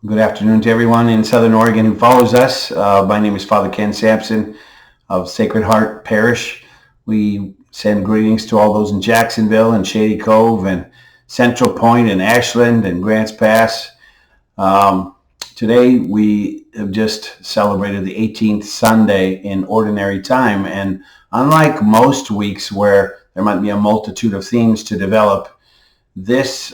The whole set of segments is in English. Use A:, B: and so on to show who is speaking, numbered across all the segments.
A: Good afternoon to everyone in Southern Oregon who follows us. My name is Father Ken Sampson of Sacred Heart Parish. We send greetings to all those in Jacksonville and Shady Cove and Central Point and Ashland and Grants Pass. Today we have just celebrated the 18th Sunday in Ordinary Time, and unlike most weeks where there might be a multitude of themes to develop, this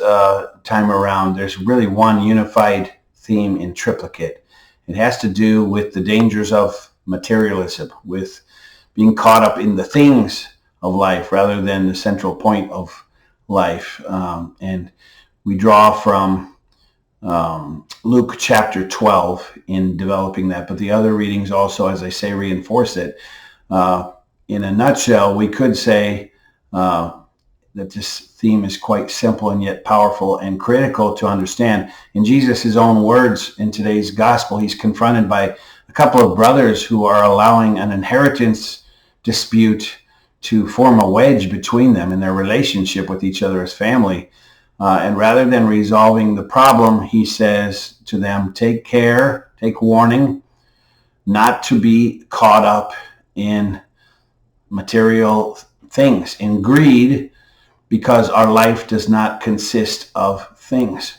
A: time around there's really one unified theme in triplicate. It has to do with the dangers of materialism, with being caught up in the things of life rather than the central point of life. And we draw from Luke chapter 12 in developing that, but the other readings also, as I say, reinforce it. In a nutshell, we could say that this theme is quite simple and yet powerful and critical to understand. In Jesus' own words in today's gospel, he's confronted by a couple of brothers who are allowing an inheritance dispute to form a wedge between them in their relationship with each other as family. And rather than resolving the problem, he says to them, take care, take warning, not to be caught up in material things, in greed, because our life does not consist of things.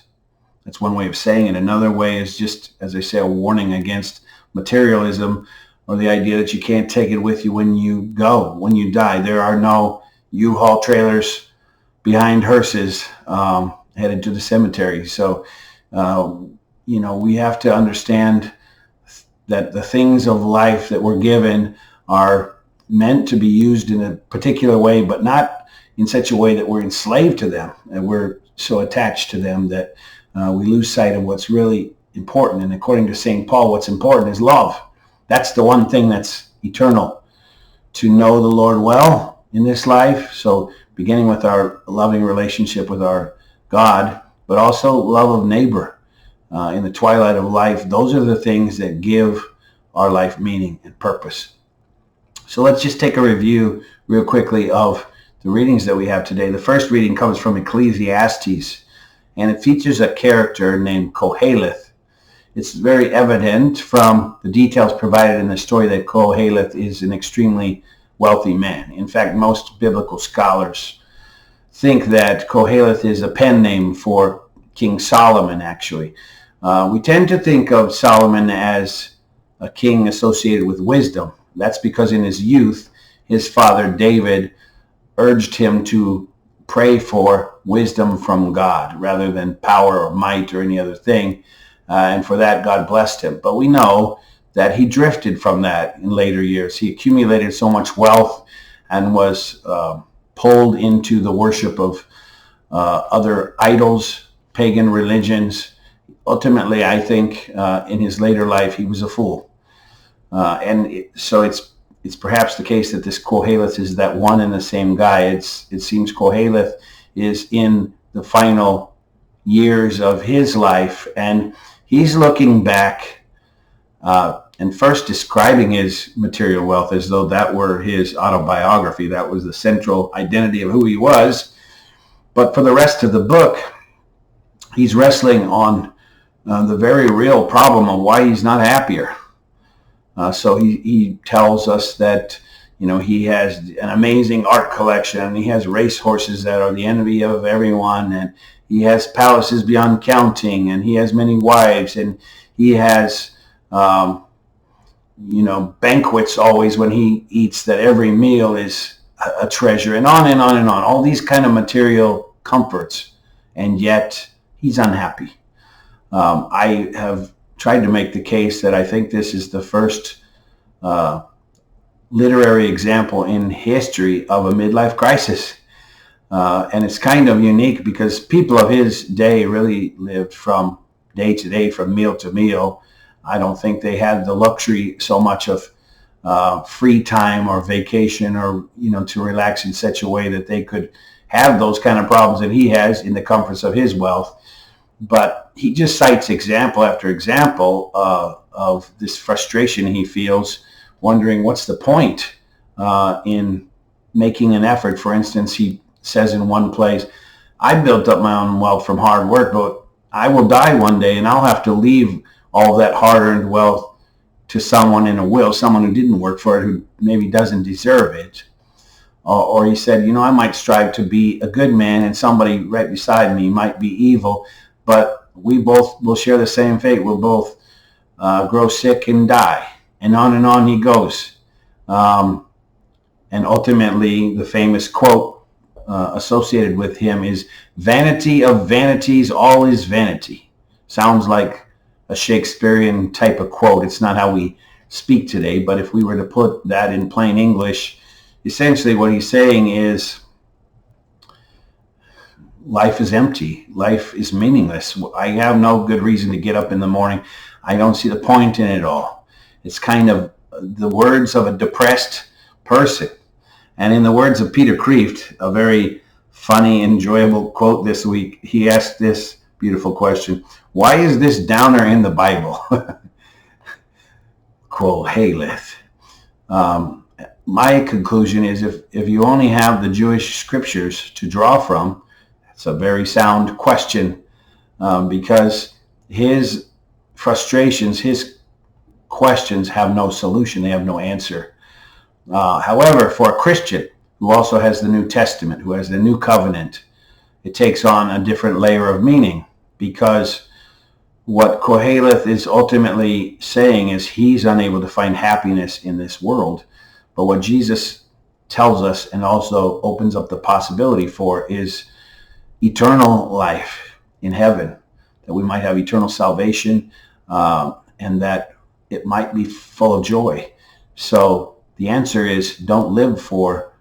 A: That's one way of saying it. Another way is just, as I say, a warning against materialism, or the idea that you can't take it with you when you go, when you die. There are no U-Haul trailers behind hearses headed to the cemetery. So, we have to understand that the things of life that we're given are meant to be used in a particular way, but not in such a way that we're enslaved to them and we're so attached to them that we lose sight of what's really important. And according to St. Paul, what's important is love. That's the one thing that's eternal. To know the Lord well in this life, so beginning with our loving relationship with our God, but also love of neighbor in the twilight of life. Those are the things that give our life meaning and purpose. So let's just take a review real quickly of the readings that we have today. The first reading comes from Ecclesiastes, and it features a character named Koheleth. It's very evident from the details provided in the story that Koheleth is an extremely wealthy man. In fact, most biblical scholars think that Koheleth is a pen name for King Solomon, actually. We tend to think of Solomon as a king associated with wisdom. That's because in his youth, his father David urged him to pray for wisdom from God rather than power or might or any other thing. And for that, God blessed him. But we know that he drifted from that in later years. He accumulated so much wealth and was pulled into the worship of other idols, pagan religions. Ultimately, I think in his later life, he was a fool. So it's perhaps the case that this Koheleth is that one and the same guy. It seems Koheleth is in the final years of his life, and he's looking back and first describing his material wealth as though that were his autobiography. That was the central identity of who he was. But for the rest of the book, he's wrestling on the very real problem of why he's not happier. So he tells us that, he has an amazing art collection, and he has racehorses that are the envy of everyone, and he has palaces beyond counting, and he has many wives, and he has, banquets always when he eats, that every meal is a treasure, and on and on and on. All these kind of material comforts, and yet he's unhappy. I have tried to make the case that I think this is the first literary example in history of a midlife crisis. And it's kind of unique because people of his day really lived from day to day, from meal to meal. I don't think they had the luxury so much of free time or vacation or, to relax in such a way that they could have those kind of problems that he has in the comforts of his wealth. But he just cites example after example of this frustration he feels, wondering what's the point in making an effort. For instance, he says in one place, I built up my own wealth from hard work, but I will die one day and I'll have to leave all that hard-earned wealth to someone in a will, someone who didn't work for it, who maybe doesn't deserve it. Or he said, I might strive to be a good man and somebody right beside me might be evil, but we both will share the same fate. We'll both grow sick and die. And on he goes. And ultimately, the famous quote associated with him is, "Vanity of vanities, all is vanity." Sounds like a Shakespearean type of quote. It's not how we speak today, but if we were to put that in plain English, essentially what he's saying is life is empty. Life is meaningless. I have no good reason to get up in the morning. I don't see the point in it all. It's kind of the words of a depressed person. And in the words of Peter Kreeft, a very funny, enjoyable quote this week, he asked this beautiful question: "Why is this downer in the Bible?" Koheleth. My conclusion is if you only have the Jewish scriptures to draw from, it's a very sound question, because his frustrations, his questions have no solution. They have no answer. However, for a Christian who also has the New Testament, who has the New Covenant, it takes on a different layer of meaning, because what Koheleth is ultimately saying is he's unable to find happiness in this world. But what Jesus tells us and also opens up the possibility for is eternal life in heaven, that we might have eternal salvation, and that it might be full of joy. So the answer is, don't live for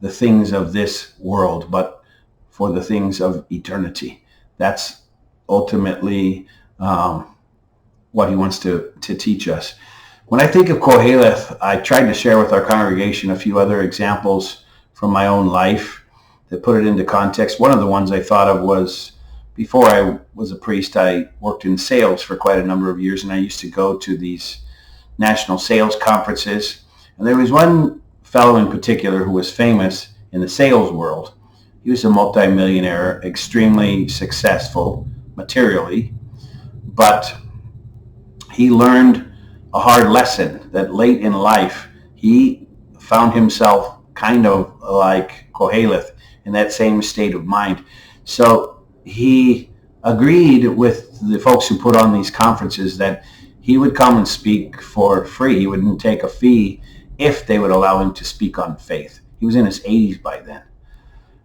A: the things of this world, but for the things of eternity. That's ultimately what he wants to teach us. When I think of Koheleth, I tried to share with our congregation a few other examples from my own life that put it into context. One of the ones I thought of was, before I was a priest, I worked in sales for quite a number of years, and I used to go to these national sales conferences. And there was one fellow in particular who was famous in the sales world. He was a multimillionaire, extremely successful materially, but he learned a hard lesson that late in life he found himself kind of like Koheleth, in that same state of mind. So he agreed with the folks who put on these conferences that he would come and speak for free. He wouldn't take a fee if they would allow him to speak on faith. He was in his 80s by then.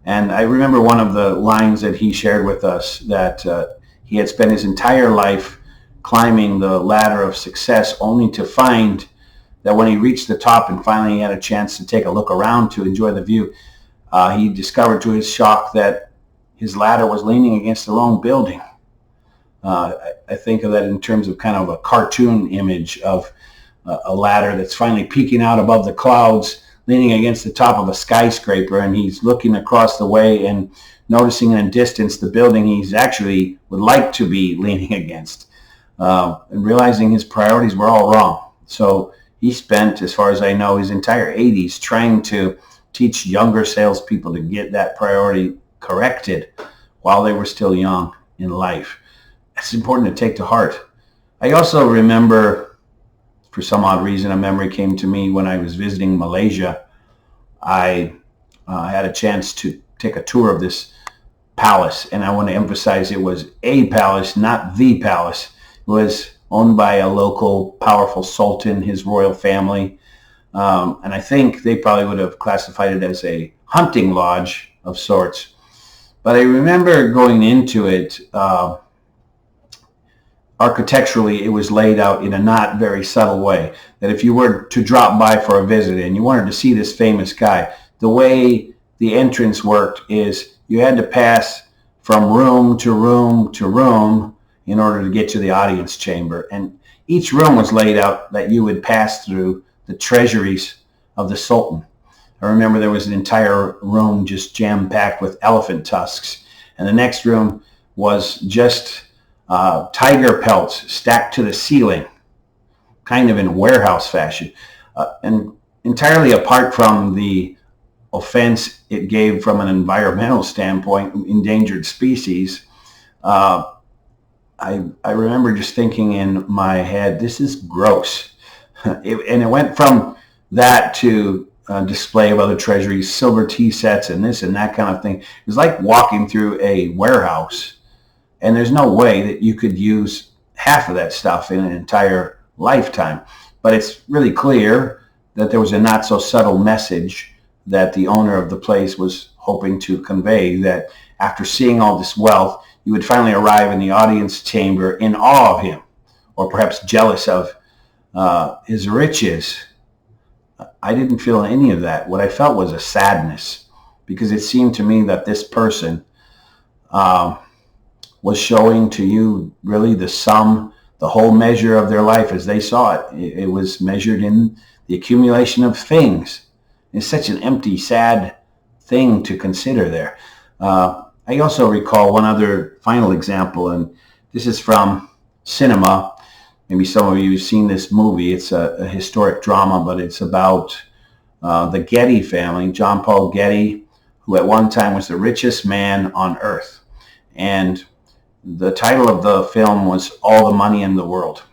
A: And I remember one of the lines that he shared with us, that he had spent his entire life climbing the ladder of success, only to find that when he reached the top and finally he had a chance to take a look around to enjoy the view, he discovered to his shock that his ladder was leaning against the wrong building. I think of that in terms of kind of a cartoon image of a ladder that's finally peeking out above the clouds, leaning against the top of a skyscraper, and he's looking across the way and noticing in the distance the building he's actually would like to be leaning against, and realizing his priorities were all wrong. So he spent, as far as I know, his entire 80s trying to teach younger salespeople to get that priority corrected while they were still young in life. It's important to take to heart. I also remember, for some odd reason, a memory came to me when I was visiting Malaysia. I had a chance to take a tour of this palace, and I want to emphasize it was a palace, not the palace. It was owned by a local powerful sultan, his royal family, and I think they probably would have classified it as a hunting lodge of sorts. But I remember going into it, architecturally, it was laid out in a not very subtle way, that if you were to drop by for a visit and you wanted to see this famous guy, the way the entrance worked is you had to pass from room to room to room in order to get to the audience chamber. And each room was laid out that you would pass through the treasuries of the Sultan. I remember there was an entire room just jam-packed with elephant tusks. And the next room was just tiger pelts stacked to the ceiling, kind of in warehouse fashion. And entirely apart from the offense it gave from an environmental standpoint, endangered species, I remember just thinking in my head, this is gross. And it went from that to display of other treasuries, silver tea sets and this and that kind of thing. It was like walking through a warehouse, and there's no way that you could use half of that stuff in an entire lifetime. But it's really clear that there was a not so subtle message that the owner of the place was hoping to convey, that after seeing all this wealth, you would finally arrive in the audience chamber in awe of him, or perhaps jealous of his riches. I didn't feel any of that. What I felt was a sadness, because it seemed to me that this person was showing to you really the sum, the whole measure of their life as they saw it. It was measured in the accumulation of things. It's such an empty, sad thing to consider there. I also recall one other final example, and this is from cinema. Maybe some of you have seen this movie. It's a historic drama, but it's about the Getty family, John Paul Getty, who at one time was the richest man on earth. And the title of the film was All the Money in the World.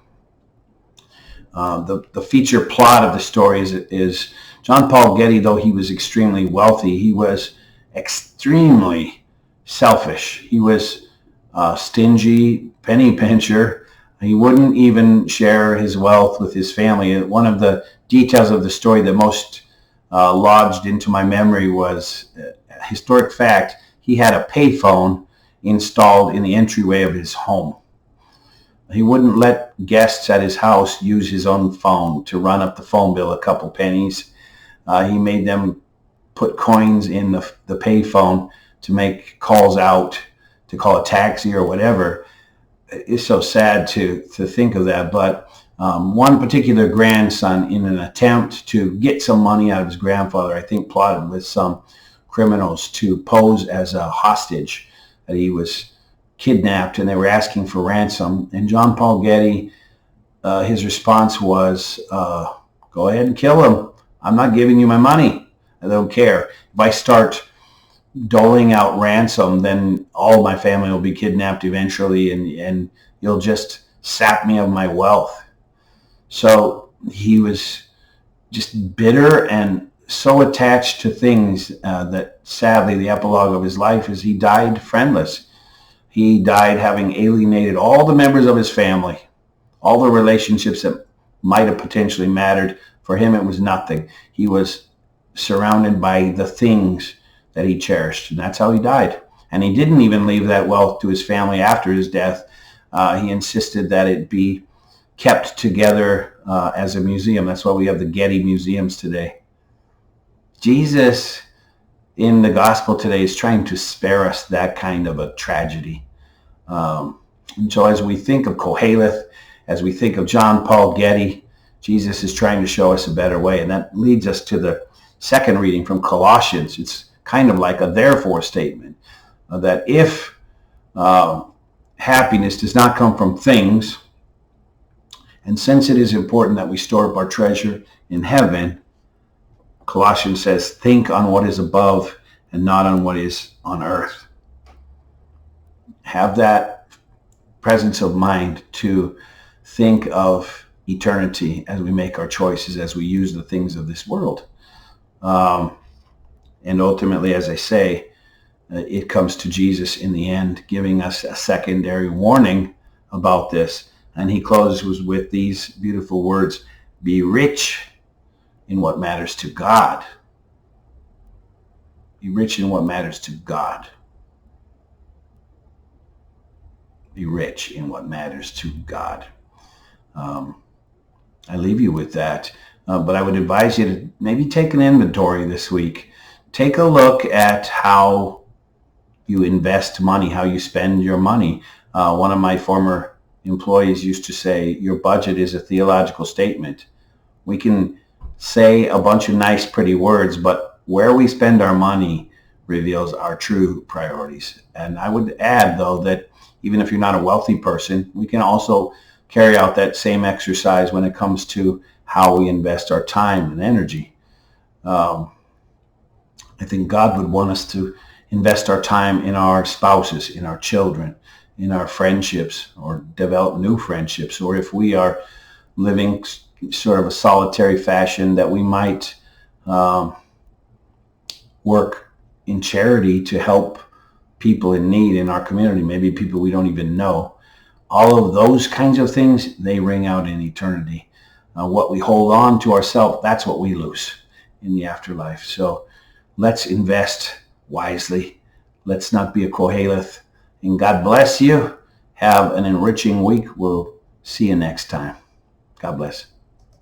A: The feature plot of the story is John Paul Getty, though he was extremely wealthy, he was extremely selfish. He was stingy, penny pincher. He wouldn't even share his wealth with his family. One of the details of the story that most lodged into my memory was a historic fact. He had a payphone installed in the entryway of his home. He wouldn't let guests at his house use his own phone to run up the phone bill a couple pennies. He made them put coins in the payphone to make calls out, to call a taxi or whatever. It's so sad to think of that. But one particular grandson, in an attempt to get some money out of his grandfather, I think plotted with some criminals to pose as a hostage, that he was kidnapped and they were asking for ransom. And John Paul Getty, his response was, go ahead and kill him. I'm not giving you my money. I don't care. If I start doling out ransom, then all my family will be kidnapped eventually, and you'll just sap me of my wealth. So he was just bitter and so attached to things that sadly the epilogue of his life is he died friendless. He died having alienated all the members of his family, all the relationships that might have potentially mattered. For him, it was nothing. He was surrounded by the things that he cherished, and that's how he died. And he didn't even leave that wealth to his family after his death. He insisted that it be kept together as a museum. That's why we have the Getty Museums today. Jesus in the gospel today is trying to spare us that kind of a tragedy. And so as we think of Koheleth, as we think of John Paul Getty, Jesus is trying to show us a better way. And that leads us to the second reading from Colossians. It's kind of like a therefore statement, that if happiness does not come from things, and since it is important that we store up our treasure in heaven, Colossians says, think on what is above and not on what is on earth. Have that presence of mind to think of eternity as we make our choices, as we use the things of this world. And ultimately, as I say, it comes to Jesus in the end, giving us a secondary warning about this. And he closes with these beautiful words, be rich in what matters to God. Be rich in what matters to God. Be rich in what matters to God. I leave you with that. But I would advise you to maybe take an inventory this week. Take a look at how you invest money, how you spend your money. One of my former employees used to say, your budget is a theological statement. We can say a bunch of nice, pretty words, but where we spend our money reveals our true priorities. And I would add, though, that even if you're not a wealthy person, we can also carry out that same exercise when it comes to how we invest our time and energy. I think God would want us to invest our time in our spouses, in our children, in our friendships or develop new friendships, or if we are living sort of a solitary fashion, that we might work in charity to help people in need in our community, maybe people we don't even know. All of those kinds of things, they ring out in eternity. What we hold on to ourselves, that's what we lose in the afterlife. So let's invest wisely. Let's not be a Koheleth. And God bless you. Have an enriching week. We'll see you next time. God bless.